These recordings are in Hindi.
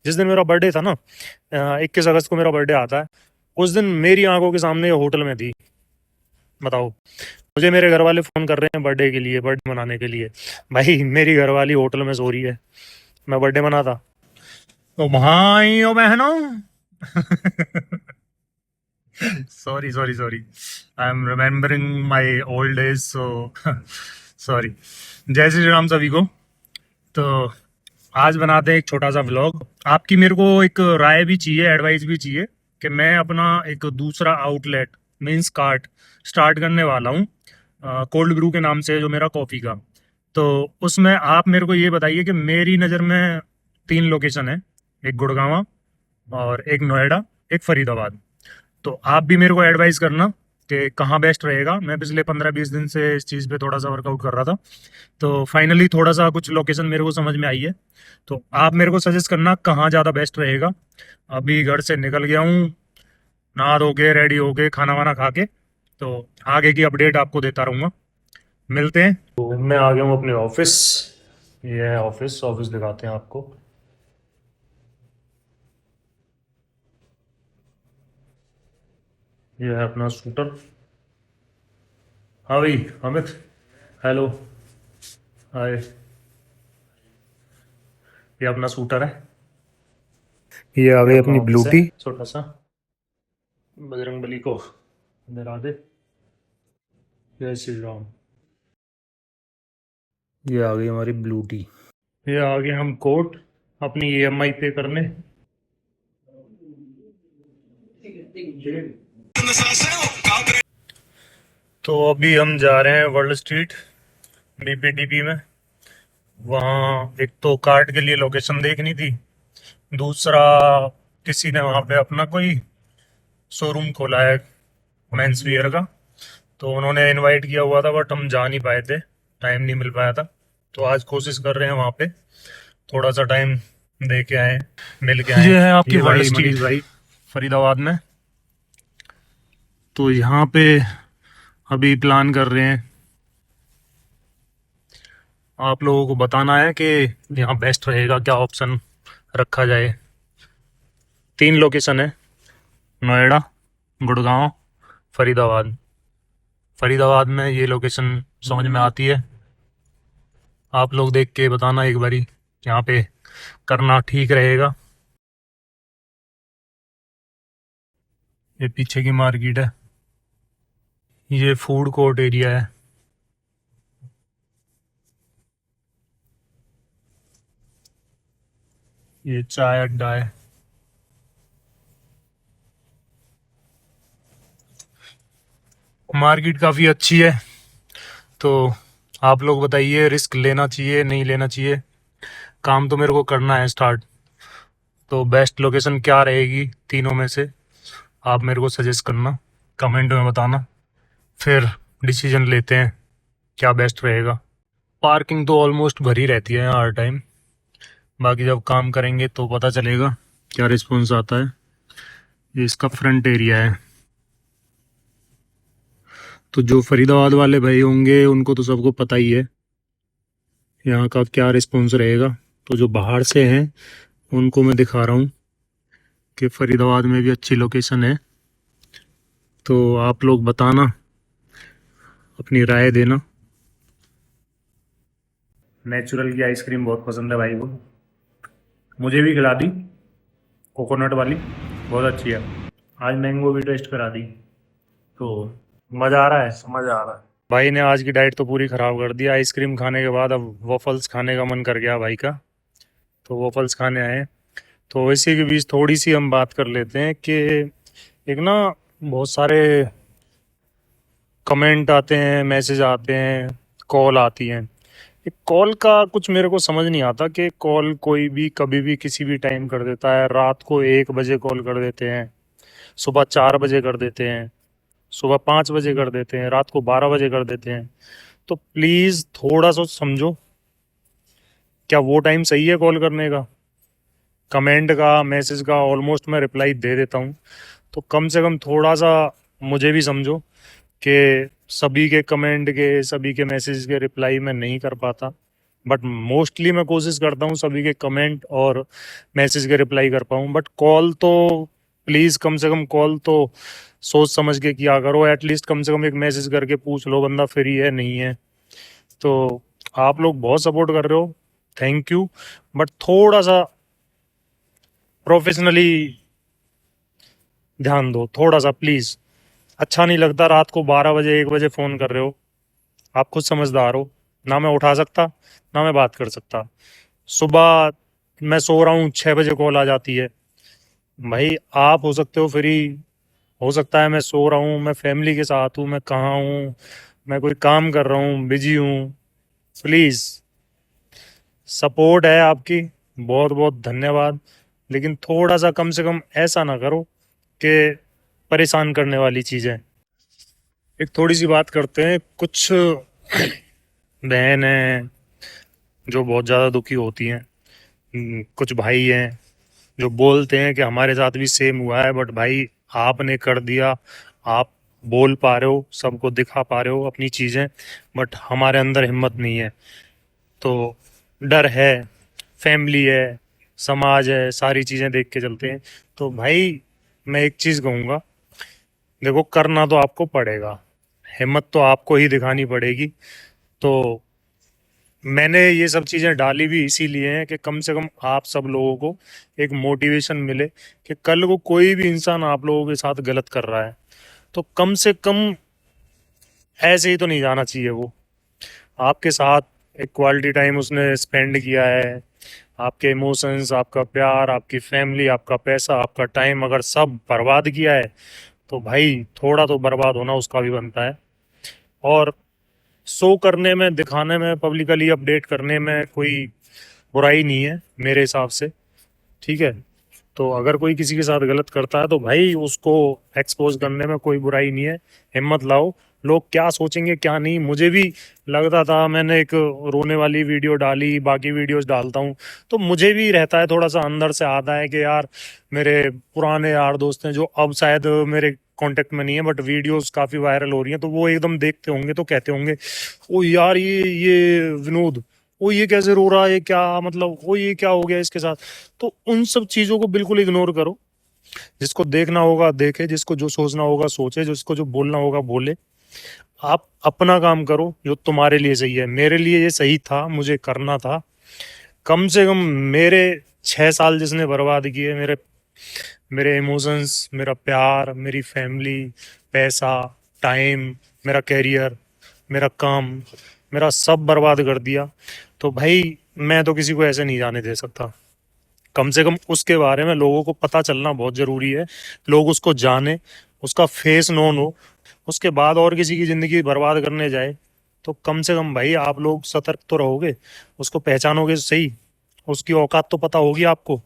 जिस दिन मेरा बर्थडे था ना, 21 अगस्त को मेरा बर्थडे आता है, उस दिन मेरी आंखों के सामने ये होटल में थी। बताओ, मुझे मेरे घर वाले फ़ोन कर रहे हैं बर्थडे के लिए, बर्थडे मनाने के लिए। भाई मेरी घरवाली होटल में सो रही है, मैं बर्थडे मनाता। तो भाइयों बहनों, sorry sorry sorry, I am remembering my old days, so sorry. जय श्री राम सभी को। तो आज बनाते हैं एक छोटा सा व्लॉग। आपकी मेरे को एक राय भी चाहिए, एडवाइस भी चाहिए कि मैं अपना एक दूसरा आउटलेट मीन्स कार्ट स्टार्ट करने वाला हूँ, कोल्ड ब्रू के नाम से, जो मेरा कॉफ़ी का। तो उसमें आप मेरे को ये बताइए कि मेरी नज़र में 3 लोकेशन है, एक गुड़गांव और एक नोएडा, एक फरीदाबाद। तो आप भी मेरे को एडवाइस करना कि कहाँ बेस्ट रहेगा। मैं पिछले 15-20 दिन से इस चीज़ पे थोड़ा सा वर्कआउट कर रहा था, तो फाइनली थोड़ा सा कुछ लोकेशन मेरे को समझ में आई है। तो आप मेरे को सजेस्ट करना कहाँ ज़्यादा बेस्ट रहेगा। अभी घर से निकल गया हूँ, नहा धो के रेडी हो के खाना वाना खा के, तो आगे की अपडेट आपको देता रहूँगा। मिलते हैं। तो मैं आ गया हूँ अपने ऑफिस। ये है ऑफिस, ऑफिस दिखाते हैं आपको। ये है अपना शूटर। हाँ भाई अमित, हेलो, हाय। ये अपना शूटर है, ये आ गई अपनी ब्लू टी। छोटा सा बजरंग बली को डरा दे। जय श्री राम। ये आ गई हमारी ब्लू टी। ये आ गए हम कोर्ट अपनी ईएमआई पे करने। तो अभी हम जा रहे हैं वर्ल्ड स्ट्रीट बीपीडीपी में। वहाँ एक तो कार्ड के लिए लोकेशन देखनी थी, दूसरा किसी ने वहाँ पे अपना कोई शोरूम खोला है मेंस वियर का, तो उन्होंने इनवाइट किया हुआ था बट हम जा नहीं पाए थे, टाइम नहीं मिल पाया था। तो आज कोशिश कर रहे हैं वहाँ पे थोड़ा सा टाइम दे के आए, मिल के आए। ये है आपकी वर्ल्ड स्ट्रीट भाई, फरीदाबाद में। तो यहाँ पे अभी प्लान कर रहे हैं, आप लोगों को बताना है कि यहाँ बेस्ट रहेगा, क्या ऑप्शन रखा जाए। 3 लोकेशन है, नोएडा, गुड़गांव, फरीदाबाद। फरीदाबाद में ये लोकेशन समझ में आती है, आप लोग देख के बताना एक बारी, यहाँ पे करना ठीक रहेगा। ये पीछे की मार्केट है, ये फूड कोर्ट एरिया है। ये चाय अड्डा है। मार्केट काफ़ी अच्छी है। तो आप लोग बताइए, रिस्क लेना चाहिए नहीं लेना चाहिए। काम तो मेरे को करना है स्टार्ट, तो बेस्ट लोकेशन क्या रहेगी तीनों में से आप मेरे को सजेस्ट करना, कमेंट में बताना, फिर डिसीजन लेते हैं क्या बेस्ट रहेगा। पार्किंग तो ऑलमोस्ट भरी रहती है हर टाइम, बाकी जब काम करेंगे तो पता चलेगा क्या रिस्पॉन्स आता है। ये इसका फ्रंट एरिया है। तो जो फरीदाबाद वाले भाई होंगे उनको तो सबको पता ही है यहाँ का क्या रिस्पॉन्स रहेगा। तो जो बाहर से हैं उनको मैं दिखा रहा हूँ कि फरीदाबाद में भी अच्छी लोकेशन है। तो आप लोग बताना, अपनी राय देना। नेचुरल की आइसक्रीम बहुत पसंद है भाई को, मुझे भी खिला दी कोकोनट वाली, बहुत अच्छी है। आज मैंगो भी टेस्ट करा दी, तो मज़ा आ रहा है, समझ आ रहा है। भाई ने आज की डाइट तो पूरी ख़राब कर दी। आइसक्रीम खाने के बाद अब वॉफल्स खाने का मन कर गया भाई का, तो वॉफल्स खाने आए। तो इसी के बीच थोड़ी सी हम बात कर लेते हैं कि एक ना बहुत सारे कमेंट आते हैं, मैसेज आते हैं, कॉल आती हैं। एक कॉल का कुछ मेरे को समझ नहीं आता कि कॉल कोई भी कभी भी किसी भी टाइम कर देता है। रात को 1 बजे कॉल कर देते हैं, सुबह 4 बजे कर देते हैं, सुबह 5 बजे कर देते हैं, रात को 12 बजे कर देते हैं। तो प्लीज़ थोड़ा सा समझो, क्या वो टाइम सही है कॉल करने का? कमेंट का, मैसेज का ऑलमोस्ट मैं रिप्लाई दे देता हूँ, तो कम से कम थोड़ा सा मुझे भी समझो कि सभी के कमेंट के, सभी के मैसेज के रिप्लाई मैं नहीं कर पाता। बट मोस्टली मैं कोशिश करता हूँ सभी के कमेंट और मैसेज के रिप्लाई कर पाऊँ। बट कॉल तो प्लीज़ कम से कम कॉल तो सोच समझ के किया करो। एटलीस्ट कम से कम एक मैसेज करके पूछ लो बंदा फ्री है नहीं है। तो आप लोग बहुत सपोर्ट कर रहे हो, थैंक यू। बट थोड़ा सा प्रोफेशनली ध्यान दो, थोड़ा सा प्लीज़। अच्छा नहीं लगता रात को 12 बजे 1 बजे फ़ोन कर रहे हो। आप खुद समझदार हो, ना मैं उठा सकता ना मैं बात कर सकता। सुबह मैं सो रहा हूँ 6 बजे कॉल आ जाती है। भाई आप हो सकते हो फ्री, हो सकता है मैं सो रहा हूँ, मैं फैमिली के साथ हूँ, मैं कहाँ हूँ, मैं कोई काम कर रहा हूँ, बिजी हूँ। प्लीज़, सपोर्ट है आपकी, बहुत बहुत धन्यवाद। लेकिन थोड़ा सा कम से कम ऐसा ना करो कि परेशान करने वाली चीज़ें। एक थोड़ी सी बात करते हैं। कुछ बहन हैं जो बहुत ज़्यादा दुखी होती हैं, कुछ भाई हैं जो बोलते हैं कि हमारे साथ भी सेम हुआ है। बट भाई आपने कर दिया, आप बोल पा रहे हो, सबको दिखा पा रहे हो अपनी चीज़ें, बट हमारे अंदर हिम्मत नहीं है। तो डर है, फैमिली है, समाज है, सारी चीज़ें देख के चलते हैं। तो भाई मैं एक चीज़ कहूँगा, देखो करना तो आपको पड़ेगा, हिम्मत तो आपको ही दिखानी पड़ेगी। तो मैंने ये सब चीज़ें डाली भी इसीलिए हैं कि कम से कम आप सब लोगों को एक मोटिवेशन मिले कि कल को कोई भी इंसान आप लोगों के साथ गलत कर रहा है तो कम से कम ऐसे ही तो नहीं जाना चाहिए वो। आपके साथ एक क्वालिटी टाइम उसने स्पेंड किया है, आपके इमोशंस, आपका प्यार, आपकी फैमिली, आपका पैसा, आपका टाइम अगर सब बर्बाद किया है तो भाई थोड़ा तो बर्बाद होना उसका भी बनता है। और शो करने में, दिखाने में, पब्लिकली अपडेट करने में कोई बुराई नहीं है मेरे हिसाब से, ठीक है। तो अगर कोई किसी के साथ गलत करता है तो भाई उसको एक्सपोज करने में कोई बुराई नहीं है, हिम्मत लाओ। लोग क्या सोचेंगे क्या नहीं, मुझे भी लगता था। मैंने एक रोने वाली वीडियो डाली, बाकी वीडियोस डालता हूँ तो मुझे भी रहता है, थोड़ा सा अंदर से आता है कि यार मेरे पुराने यार दोस्त हैं जो अब शायद मेरे कांटेक्ट में नहीं है बट वीडियोस काफी वायरल हो रही हैं, तो वो एकदम देखते होंगे तो कहते होंगे ओ यार ये विनोद, ओ ये कैसे रो रहा है, ये क्या मतलब, ओ ये क्या हो गया इसके साथ। तो उन सब चीजों को बिल्कुल इग्नोर करो। जिसको देखना होगा देखे, जिसको जो सोचना होगा सोचे, जिसको जो बोलना होगा बोले। आप अपना काम करो जो तुम्हारे लिए सही है। मेरे लिए ये सही था, मुझे करना था। कम से कम मेरे 6 साल जिसने बर्बाद किए, मेरे मेरे इमोशंस, मेरा प्यार, मेरी फैमिली, पैसा, टाइम, मेरा कैरियर, मेरा काम, मेरा सब बर्बाद कर दिया। तो भाई मैं तो किसी को ऐसे नहीं जाने दे सकता। कम से कम उसके बारे में लोगों को पता चलना बहुत ज़रूरी है, लोग उसको जाने, उसका फेस नोन हो। उसके बाद और किसी की ज़िंदगी बर्बाद करने जाए तो कम से कम भाई आप लोग सतर्क तो रहोगे, उसको पहचानोगे सही, उसकी औकात तो पता होगी आपको।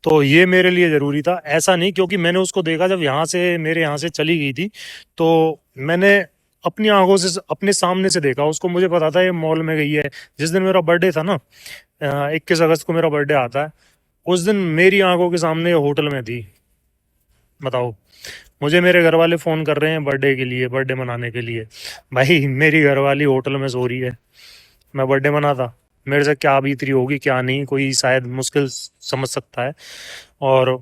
तो ये मेरे लिए ज़रूरी था। ऐसा नहीं क्योंकि मैंने उसको देखा जब यहाँ से, मेरे यहाँ से चली गई थी, तो मैंने अपनी आंखों से अपने सामने से देखा उसको। मुझे पता था ये मॉल में गई है। जिस दिन मेरा बर्थडे था ना, 21 अगस्त को मेरा बर्थडे आता है, उस दिन मेरी आंखों के सामने ये होटल में थी। बताओ, मुझे मेरे घर वाले फ़ोन कर रहे हैं बर्थडे के लिए, बर्थडे मनाने के लिए। भाई मेरी घरवाली होटल में सो रही है, मैं बर्थडे मनाता, मेरे से क्या बीत रही होगी क्या नहीं, कोई शायद मुश्किल समझ सकता है। और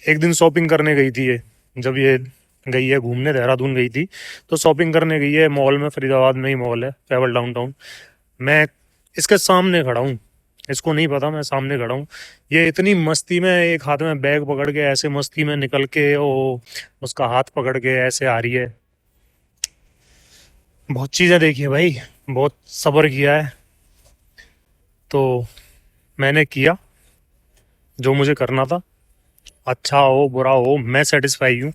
एक दिन शॉपिंग करने गई थी ये, जब ये गई है घूमने, देहरादून गई थी, तो शॉपिंग करने गई है मॉल में, फरीदाबाद में ही मॉल है, फेवल डाउनटाउन। मैं इसके सामने खड़ा हूँ, इसको नहीं पता मैं सामने खड़ा हूँ। ये इतनी मस्ती में एक हाथ में बैग पकड़ के ऐसे मस्ती में निकल के वो उसका हाथ पकड़ के ऐसे आ रही है। बहुत चीज़ें देखी है भाई, बहुत सब्र किया है। तो मैंने किया जो मुझे करना था। अच्छा हो बुरा हो मैं सेटिस्फाई हूँ,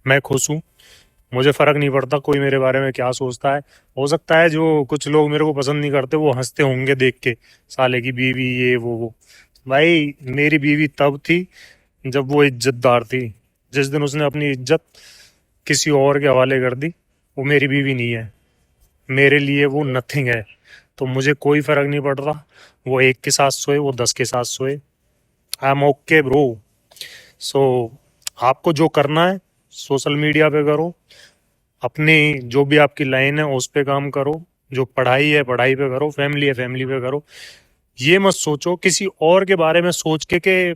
मैं खुश हूँ। मुझे फर्क नहीं पड़ता कोई मेरे बारे में क्या सोचता है। हो सकता है जो कुछ लोग मेरे को पसंद नहीं करते वो हंसते होंगे देख के, साले की बीवी ये वो। भाई मेरी बीवी तब थी जब वो इज्जतदार थी। जिस दिन उसने अपनी इज्जत किसी और के हवाले कर दी, वो मेरी बीवी नहीं है, मेरे लिए वो नथिंग है। तो मुझे कोई फर्क नहीं पड़ता वो एक के साथ सोए, वो 10 के साथ सोए। I am okay bro. So आपको जो करना है सोशल मीडिया पे करो, अपनी जो भी आपकी लाइन है उस पे काम करो, जो पढ़ाई है पढ़ाई पे करो, फैमिली है फैमिली पे करो। ये मत सोचो किसी और के बारे में सोच के